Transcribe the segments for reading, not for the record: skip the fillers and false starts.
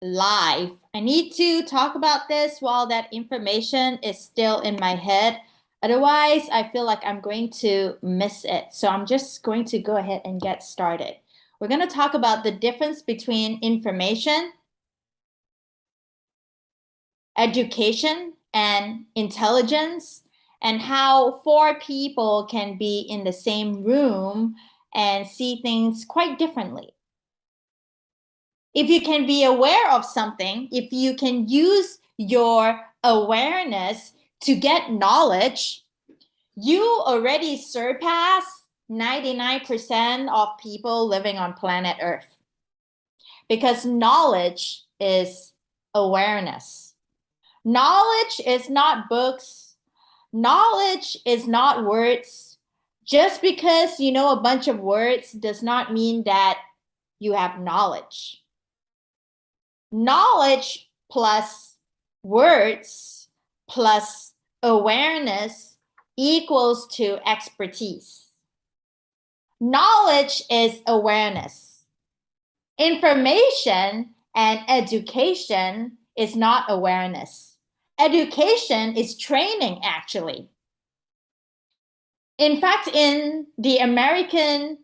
Live. I need to talk about this while that information is still in my head. Otherwise, I feel like I'm going to miss it. So I'm just going to go ahead and get started. We're going to talk about the difference between information, education, and intelligence, and how four people can be in the same room and see things quite differently. If you can be aware of something, if you can use your awareness to get knowledge, you already surpass 99% of people living on planet Earth. Because knowledge is awareness. Knowledge is not books. Knowledge is not words. Just because you know a bunch of words does not mean that you have knowledge. Knowledge plus words plus awareness equals to expertise. Knowledge is awareness. Information and education is not awareness. Education is training, actually. In fact, in the American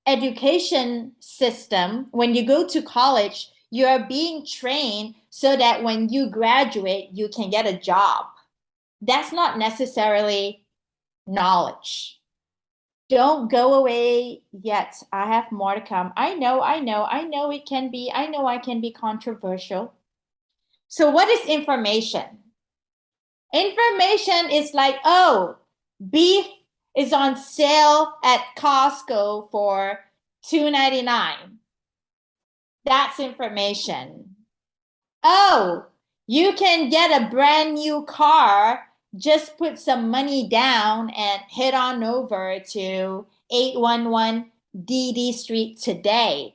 education system, when you go to college, you are being trained so that when you graduate, you can get a job. That's not necessarily knowledge. Don't go away yet. I have more to come. I know it can be, I know I can be controversial. So what is information? Information is like, oh, beef is on sale at Costco for $2.99. That's information. Oh, you can get a brand new car. Just put some money down and head on over to 811 DD Street today.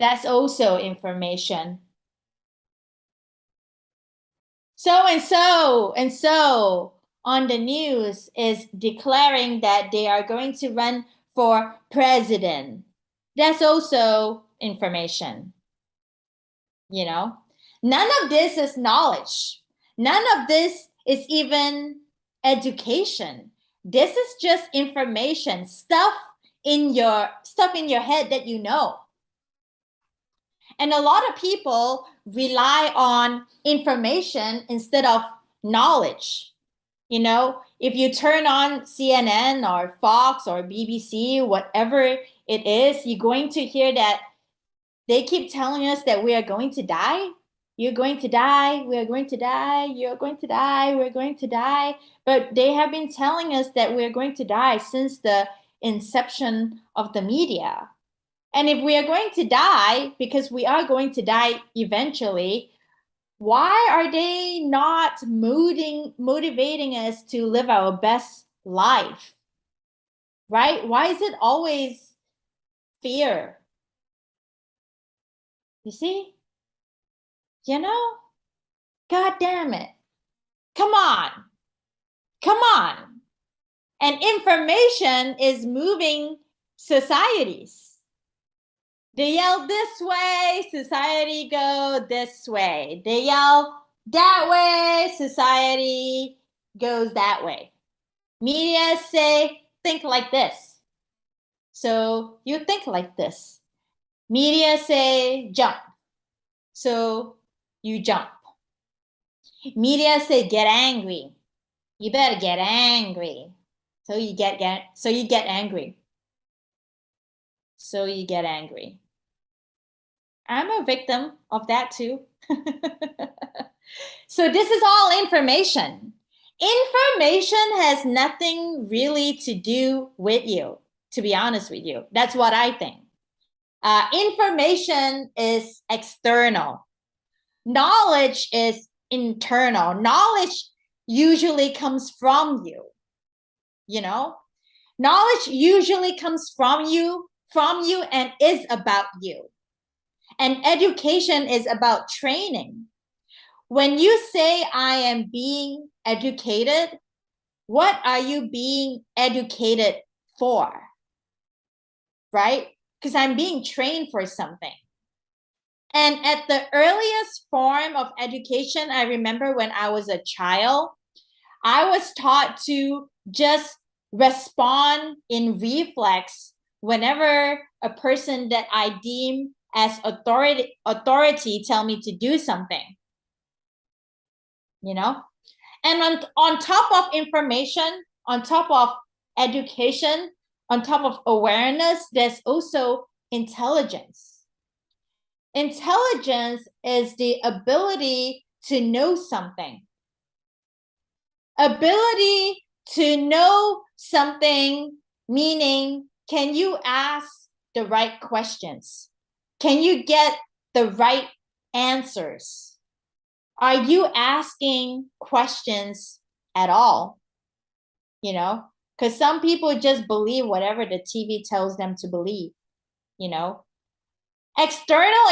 That's also information. So on the news is declaring that they are going to run for president. That's also information. You know, none of this is knowledge. None of this is even education. This is just information, stuff in your head that you know. And a lot of people rely on information instead of knowledge. You know, if you turn on CNN or Fox or BBC, whatever it is, you're going to hear that they keep telling us that we are going to die. You're going to die. We are going to die. You're going to die. We're going to die. But they have been telling us that we're going to die since the inception of the media. And if we are going to die, because we are going to die eventually, why are they not motivating us to live our best life? Right? Why is it always fear? You see? You know? God damn it. Come on. Come on. And information is moving societies. They yell this way, society go this way. They yell that way, society goes that way. Media say, think like this. So you think like this. Media say, jump. So you jump. Media say, get angry. You better get angry. So you get angry. So you get angry. I'm a victim of that too. So this is all information. Information has nothing really to do with you, to be honest with you. That's what I think. Information is external. Knowledge is internal. Knowledge usually comes from you, you know? Knowledge usually comes from you and is about you. And education is about training. When you say I am being educated, what are you being educated for? Right? Because I'm being trained for something. And at the earliest form of education, I remember when I was a child, I was taught to just respond in reflex whenever a person that I deem as authority tell me to do something, you know? And on top of information, on top of education, on top of awareness, there's also intelligence. Intelligence is the ability to know something. Ability to know something, meaning, can you ask the right questions? Can you get the right answers? Are you asking questions at all? You know, because some people just believe whatever the TV tells them to believe, you know. External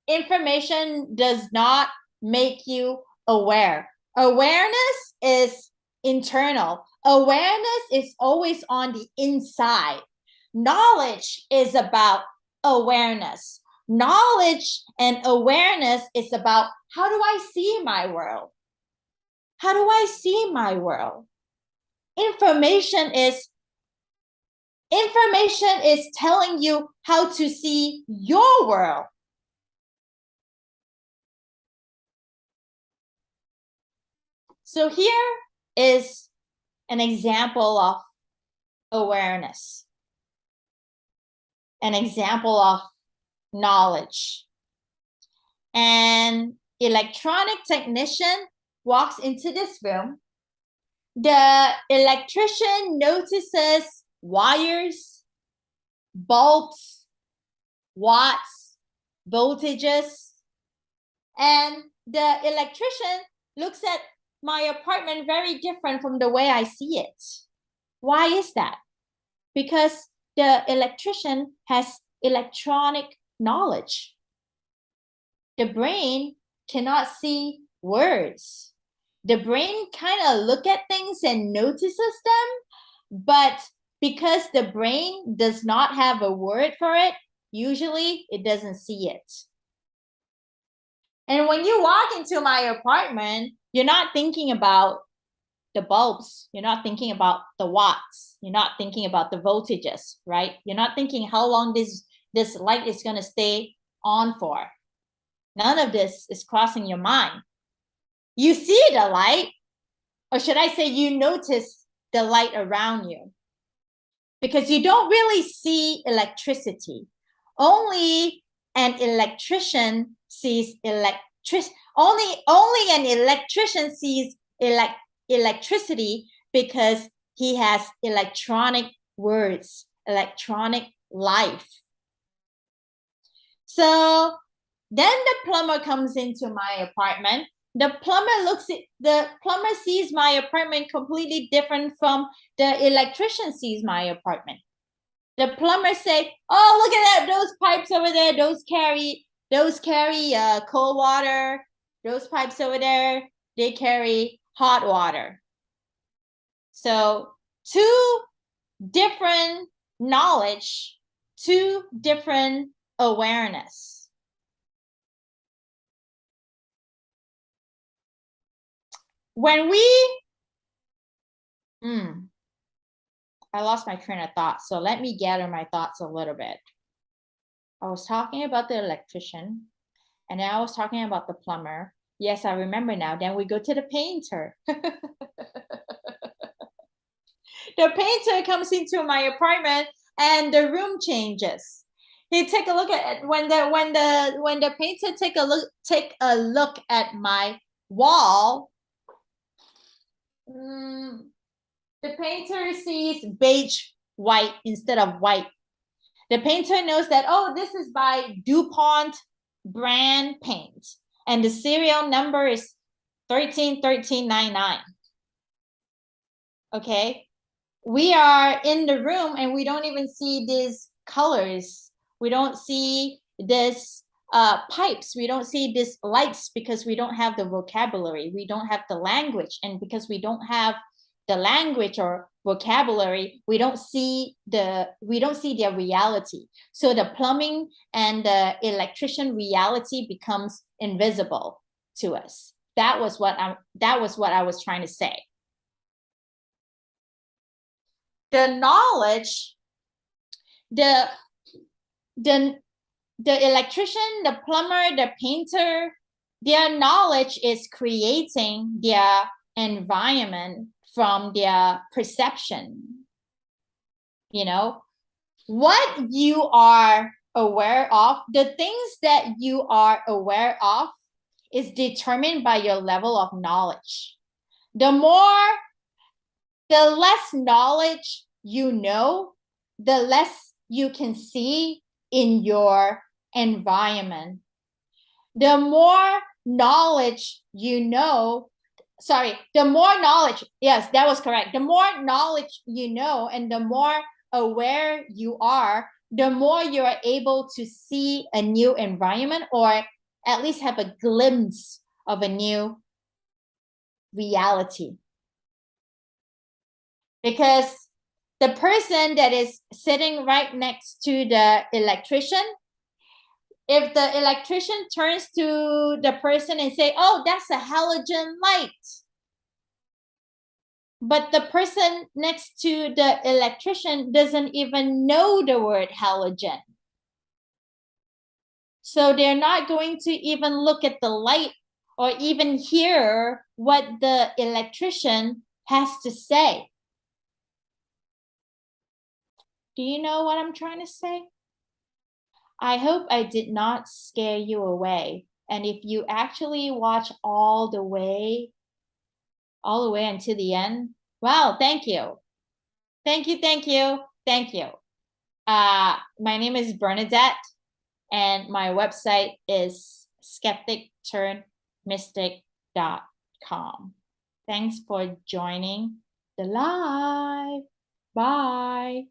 information does not make you aware. Awareness is internal. Awareness is always on the inside. Knowledge is about awareness. Knowledge and awareness is about, how do I see my world? How do I see my world? Information is telling you how to see your world. So here is an example of awareness, an example of knowledge. An electronic technician walks into this room. The electrician notices wires, bulbs, watts, voltages, and the electrician looks at my apartment very different from the way I see it. Why is that? Because the electrician has electronic knowledge. The brain cannot see words. The brain kind of look at things and notices them, but because the brain does not have a word for it, usually it doesn't see it. And when you walk into my apartment, you're not thinking about the bulbs. You're not thinking about the watts. You're not thinking about the voltages, right? You're not thinking how long this light is going to stay on for. None of this is crossing your mind. You see the light, or should I say you notice the light around you, because you don't really see electricity. Only an electrician sees only an electrician sees electricity, because he has electronic words, electronic life. So then the plumber comes into my apartment. The plumber sees my apartment completely different from the electrician sees my apartment. The plumber say, "Oh, look at that! Those pipes over there. Those carry cold water. Those pipes over there, they carry hot water." So 2 different knowledge, 2 different awareness. When I lost my train of thought, so let me gather my thoughts a little bit. I was talking about the electrician, and then I was talking about the plumber. Yes, I remember now. Then we go to the painter. The painter comes into my apartment and the room changes. He take a look at when the painter take a look at my wall. The painter sees beige white instead of white. The painter knows that, oh, this is by DuPont brand paint, and the serial number is 131399. Okay, we are in the room and we don't even see these colors. We don't see this pipes. We don't see these lights, because we don't have the vocabulary. We don't have the language, and because we don't have the language or vocabulary, we don't see their reality. So the plumbing and the electrician reality becomes invisible to us. That was what I was trying to say. The knowledge, the electrician, the plumber, the painter, their knowledge is creating their environment from their perception. You know, what you are aware of, the things that you are aware of is determined by your level of knowledge. The less knowledge you know, the less you can see in your environment. The more knowledge you know, the more knowledge, yes, that was correct. The more knowledge you know and the more aware you are, the more you're able to see a new environment or at least have a glimpse of a new reality. Because the person that is sitting right next to the electrician, if the electrician turns to the person and say, oh, that's a halogen light, but the person next to the electrician doesn't even know the word halogen. So they're not going to even look at the light or even hear what the electrician has to say. Do you know what I'm trying to say? I hope I did not scare you away. And if you actually watch all the way until the end, wow, thank you. Thank you, thank you, thank you. My name is Bernadette, and my website is skeptic-mystic.com. Thanks for joining the live. Bye.